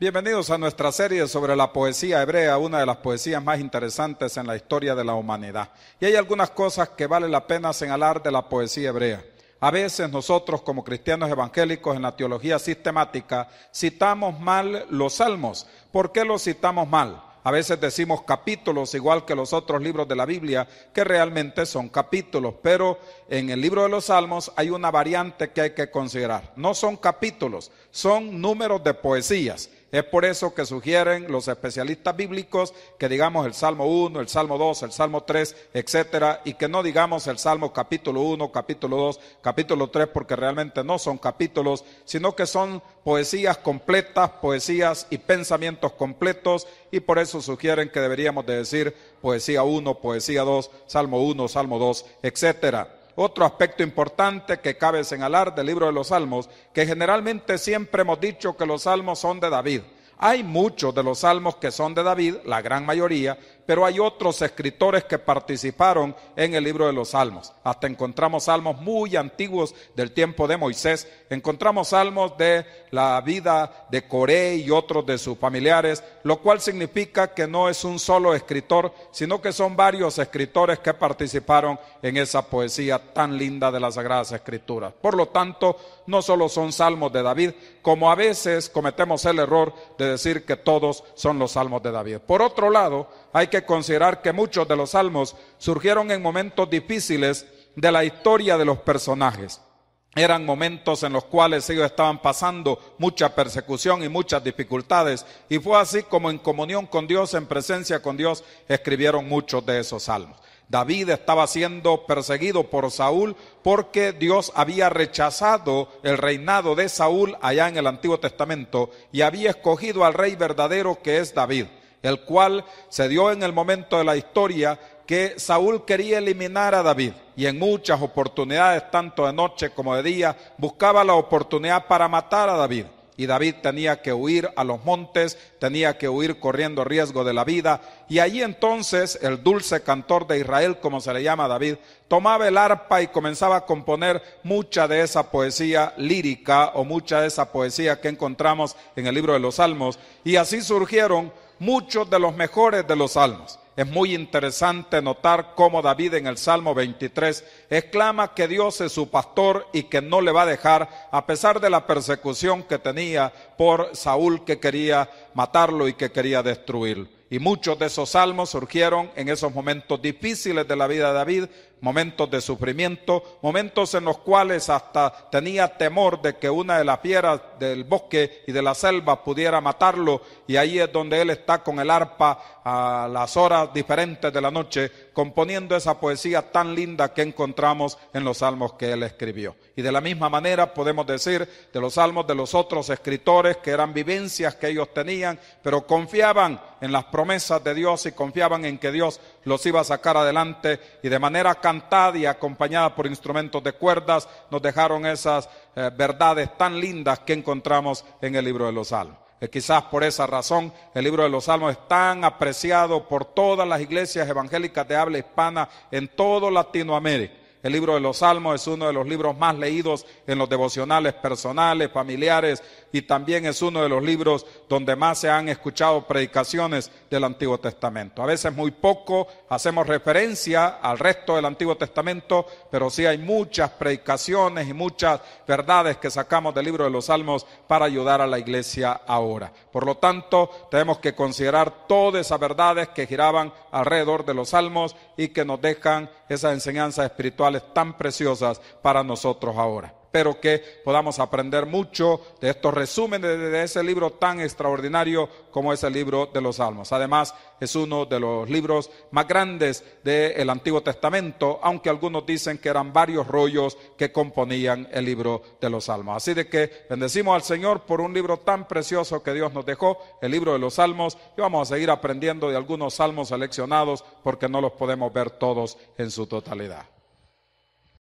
Bienvenidos a nuestra serie sobre la poesía hebrea, una de las poesías más interesantes en la historia de la humanidad. Y hay algunas cosas que vale la pena señalar de la poesía hebrea. A veces nosotros como cristianos evangélicos en la teología sistemática citamos mal los salmos. ¿Por qué los citamos mal? A veces decimos capítulos, igual que los otros libros de la Biblia, que realmente son capítulos, pero en el libro de los Salmos hay una variante que hay que considerar. No son capítulos, son números de poesías. Es por eso que sugieren los especialistas bíblicos que digamos el Salmo 1, el Salmo 2, el Salmo 3, etcétera, y que no digamos el Salmo capítulo 1, capítulo 2, capítulo 3, porque realmente no son capítulos, sino que son poesías completas, poesías y pensamientos completos, y por eso sugieren que deberíamos de decir poesía 1, poesía 2, Salmo 1, Salmo 2, etcétera. Otro aspecto importante que cabe señalar del libro de los Salmos, que generalmente siempre hemos dicho que los Salmos son de David. Hay muchos de los Salmos que son de David, la gran mayoría, pero hay otros escritores que participaron en el libro de los Salmos. Hasta encontramos salmos muy antiguos del tiempo de Moisés, encontramos salmos de la vida de Coré y otros de sus familiares, lo cual significa que no es un solo escritor, sino que son varios escritores que participaron en esa poesía tan linda de las Sagradas Escrituras. Por lo tanto, no solo son salmos de David, como a veces cometemos el error de decir que todos son los salmos de David. Por otro lado, hay que considerar que muchos de los salmos surgieron en momentos difíciles de la historia de los personajes. Eran momentos en los cuales ellos estaban pasando mucha persecución y muchas dificultades, y fue así como en comunión con Dios, en presencia con Dios, escribieron muchos de esos salmos. David estaba siendo perseguido por Saúl porque Dios había rechazado el reinado de Saúl allá en el Antiguo Testamento y había escogido al rey verdadero que es David, el cual se dio en el momento de la historia que Saúl quería eliminar a David y en muchas oportunidades, tanto de noche como de día, buscaba la oportunidad para matar a David. Y David tenía que huir a los montes, tenía que huir corriendo riesgo de la vida. Y allí entonces el dulce cantor de Israel, como se le llama a David, tomaba el arpa y comenzaba a componer mucha de esa poesía lírica o mucha de esa poesía que encontramos en el libro de los Salmos. Y así surgieron muchos de los mejores de los salmos. Es muy interesante notar cómo David en el Salmo 23 exclama que Dios es su pastor y que no le va a dejar a pesar de la persecución que tenía por Saúl, que quería matarlo y que quería destruirlo. Y muchos de esos salmos surgieron en esos momentos difíciles de la vida de David, momentos de sufrimiento, momentos en los cuales hasta tenía temor de que una de las fieras del bosque y de la selva pudiera matarlo, y ahí es donde él está con el arpa a las horas diferentes de la noche, componiendo esa poesía tan linda que encontramos en los salmos que él escribió. Y de la misma manera podemos decir de los salmos de los otros escritores que eran vivencias que ellos tenían, pero confiaban en las promesas de Dios y confiaban en que Dios los iba a sacar adelante, y de manera cantada y acompañada por instrumentos de cuerdas nos dejaron esas verdades tan lindas que encontramos en el libro de los Salmos. Quizás por esa razón el libro de los Salmos es tan apreciado por todas las iglesias evangélicas de habla hispana en toda Latinoamérica. El libro de los Salmos es uno de los libros más leídos en los devocionales personales, familiares, y también es uno de los libros donde más se han escuchado predicaciones del Antiguo Testamento. A veces muy poco hacemos referencia al resto del Antiguo Testamento, pero sí hay muchas predicaciones y muchas verdades que sacamos del libro de los Salmos para ayudar a la iglesia ahora. Por lo tanto, tenemos que considerar todas esas verdades que giraban alrededor de los Salmos y que nos dejan esas enseñanzas espirituales tan preciosas para nosotros ahora. Espero que podamos aprender mucho de estos resúmenes de ese libro tan extraordinario como es el libro de los Salmos. Además, es uno de los libros más grandes del Antiguo Testamento, aunque algunos dicen que eran varios rollos que componían el libro de los Salmos. Así de que bendecimos al Señor por un libro tan precioso que Dios nos dejó, el libro de los Salmos, y vamos a seguir aprendiendo de algunos salmos seleccionados porque no los podemos ver todos en su totalidad.